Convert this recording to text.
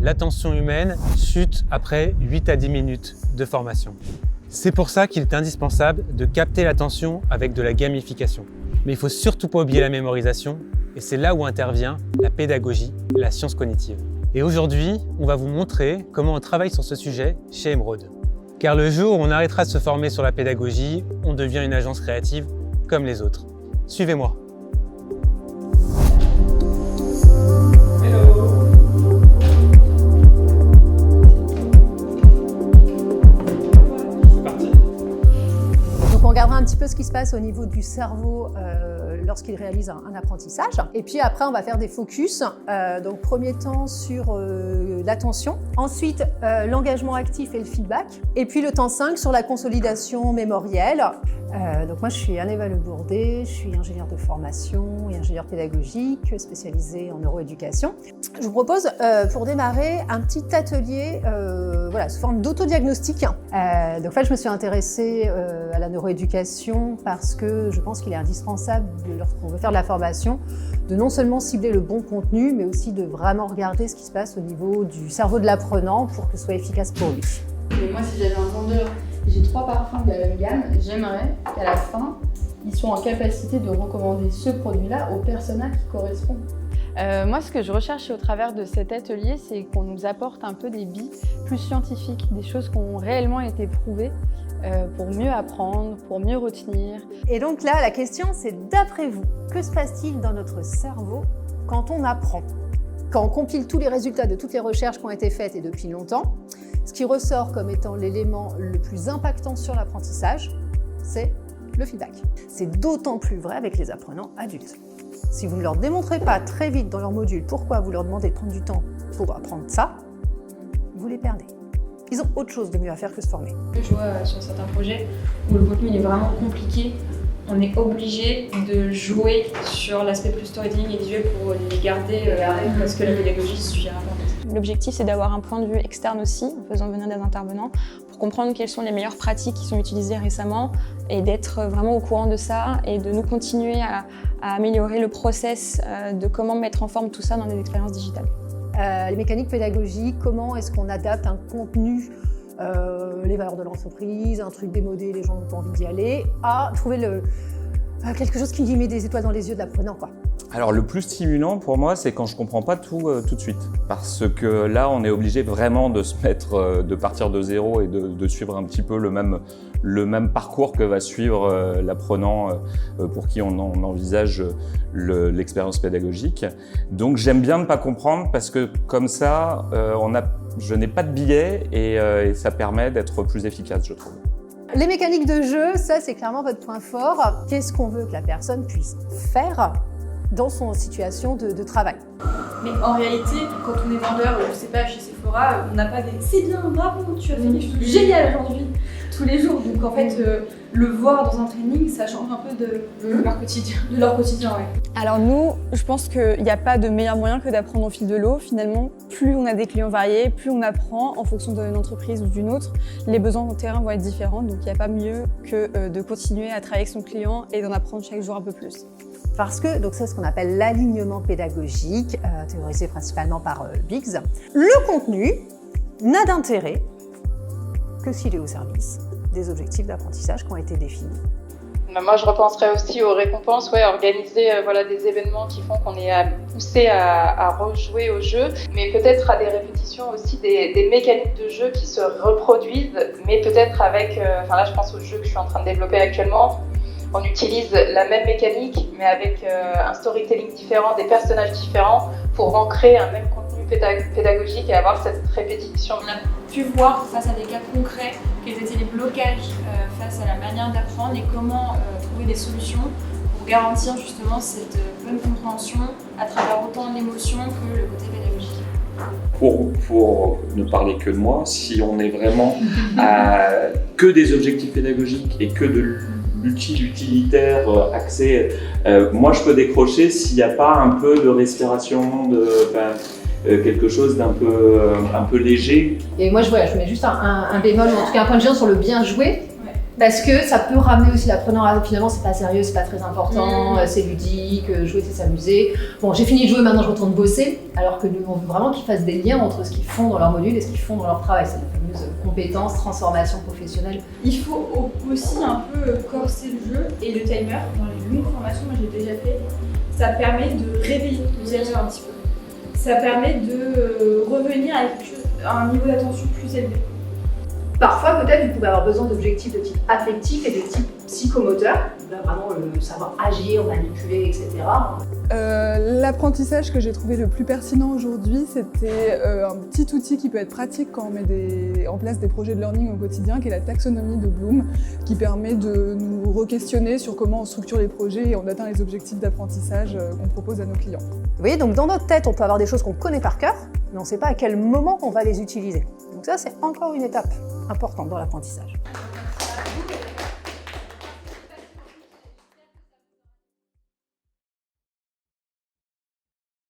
l'attention humaine chute après 8 à 10 minutes de formation. C'est pour ça qu'il est indispensable de capter l'attention avec de la gamification. Mais il ne faut surtout pas oublier la mémorisation, et c'est là où intervient la pédagogie, la science cognitive. Et aujourd'hui, on va vous montrer comment on travaille sur ce sujet chez Emeraude. Car le jour où on arrêtera de se former sur la pédagogie, on devient une agence créative comme les autres. Suivez-moi. On regardera un petit peu ce qui se passe au niveau du cerveau lorsqu'il réalise un apprentissage. Et puis après, on va faire des focus. Donc premier temps sur l'attention. Ensuite, l'engagement actif et le feedback. Et puis le temps 5 sur la consolidation mémorielle. Donc moi, je suis Anne-Eva Le Bourdet, je suis ingénieure de formation et ingénieure pédagogique spécialisée en neuroéducation. Je vous propose pour démarrer un petit atelier sous forme d'autodiagnostic. Donc en fait, je me suis intéressée à la neuroéducation parce que je pense qu'il est indispensable, lorsqu'on veut faire de la formation, de non seulement cibler le bon contenu, mais aussi de vraiment regarder ce qui se passe au niveau du cerveau de l'apprenant pour que ce soit efficace pour lui. Et moi, si j'avais un vendeur, j'ai 3 parfums de la même gamme, j'aimerais qu'à la fin, ils soient en capacité de recommander ce produit-là aux personas qui correspondent. Moi, ce que je recherche au travers de cet atelier, c'est qu'on nous apporte un peu des billes plus scientifiques, des choses qui ont réellement été prouvées pour mieux apprendre, pour mieux retenir. Et donc là, la question, c'est d'après vous, que se passe-t-il dans notre cerveau quand on apprend ? Quand on compile tous les résultats de toutes les recherches qui ont été faites et depuis longtemps, ce qui ressort comme étant l'élément le plus impactant sur l'apprentissage, c'est le feedback. C'est d'autant plus vrai avec les apprenants adultes. Si vous ne leur démontrez pas très vite dans leur module pourquoi vous leur demandez de prendre du temps pour apprendre ça, vous les perdez. Ils ont autre chose de mieux à faire que se former. Je vois sur certains projets où le contenu est vraiment compliqué, on est obligé de jouer sur l'aspect plus storytelling et visuel pour les garder parce que la pédagogie est super importante. L'objectif, c'est d'avoir un point de vue externe aussi, en faisant venir des intervenants, pour comprendre quelles sont les meilleures pratiques qui sont utilisées récemment et d'être vraiment au courant de ça et de nous continuer à améliorer le process de comment mettre en forme tout ça dans des expériences digitales. Les mécaniques pédagogiques, comment est-ce qu'on adapte un contenu, les valeurs de l'entreprise, un truc démodé, les gens n'ont pas envie d'y aller, à trouver quelque chose qui met des étoiles dans les yeux de l'apprenant, quoi. Alors le plus stimulant pour moi, c'est quand je comprends pas tout de suite. Parce que là, on est obligé vraiment de se mettre, de partir de zéro et de suivre un petit peu le même parcours que va suivre l'apprenant pour qui on envisage l'expérience pédagogique. Donc j'aime bien ne pas comprendre parce que comme ça, je n'ai pas de biais et ça permet d'être plus efficace, je trouve. Les mécaniques de jeu, ça c'est clairement votre point fort. Qu'est-ce qu'on veut que la personne puisse faire dans son situation de travail? Mais en réalité, quand on est vendeur, je sais pas, chez Sephora, on n'a pas des « c'est bien, bravo, tu as fait quelque chose de génial aujourd'hui » tous les jours. Donc en fait, le voir dans un training, ça change un peu de leur quotidien. De leur quotidien, ouais. Alors nous, je pense qu'il n'y a pas de meilleur moyen que d'apprendre au fil de l'eau. Finalement, plus on a des clients variés, plus on apprend en fonction d'une entreprise ou d'une autre. Les besoins au terrain vont être différents, donc il n'y a pas mieux que de continuer à travailler avec son client et d'en apprendre chaque jour un peu plus. Parce que donc c'est ce qu'on appelle l'alignement pédagogique, théorisé principalement par Biggs. Le contenu n'a d'intérêt que s'il est au service des objectifs d'apprentissage qui ont été définis. Moi, je repenserais aussi aux récompenses, organiser des événements qui font qu'on est poussé à rejouer au jeu, mais peut-être à des répétitions aussi des mécaniques de jeu qui se reproduisent, mais peut-être avec, là je pense au jeu que je suis en train de développer actuellement. On utilise la même mécanique, mais avec un storytelling différent, des personnages différents, pour ancrer un même contenu pédagogique et avoir cette répétition. On a pu voir face à des cas concrets quels étaient les blocages face à la manière d'apprendre et comment trouver des solutions pour garantir justement cette bonne compréhension à travers autant l'émotion que le côté pédagogique. Pour ne parler que de moi, si on est vraiment à que des objectifs pédagogiques et que de utilitaire axé, moi je peux décrocher s'il n'y a pas un peu de respiration, quelque chose d'un peu léger. Et moi je mets juste un bémol, ou en tout cas un point de gêne sur le bien joué. Parce que ça peut ramener aussi l'apprenant à finalement c'est pas sérieux, c'est pas très important, c'est ludique, jouer c'est s'amuser. Bon, j'ai fini de jouer, maintenant je retourne bosser. Alors que nous, on veut vraiment qu'ils fassent des liens entre ce qu'ils font dans leur module et ce qu'ils font dans leur travail. C'est la fameuse compétence, transformation professionnelle. Il faut aussi un peu corser le jeu et le timer. Dans les longues formations, moi j'ai déjà fait, ça permet de réveiller l'utilisateur un petit peu. Ça permet de revenir avec un niveau d'attention plus élevé. Parfois, peut-être, vous pouvez avoir besoin d'objectifs de type affectif et de type psychomoteur. Là, vraiment, le savoir agir, manipuler, etc. L'apprentissage que j'ai trouvé le plus pertinent aujourd'hui, c'était un petit outil qui peut être pratique quand on met en place des projets de learning au quotidien, qui est la taxonomie de Bloom, qui permet de nous re-questionner sur comment on structure les projets et on atteint les objectifs d'apprentissage qu'on propose à nos clients. Vous voyez, donc dans notre tête, on peut avoir des choses qu'on connaît par cœur, mais on ne sait pas à quel moment on va les utiliser. Donc ça, c'est encore une étape importante dans l'apprentissage.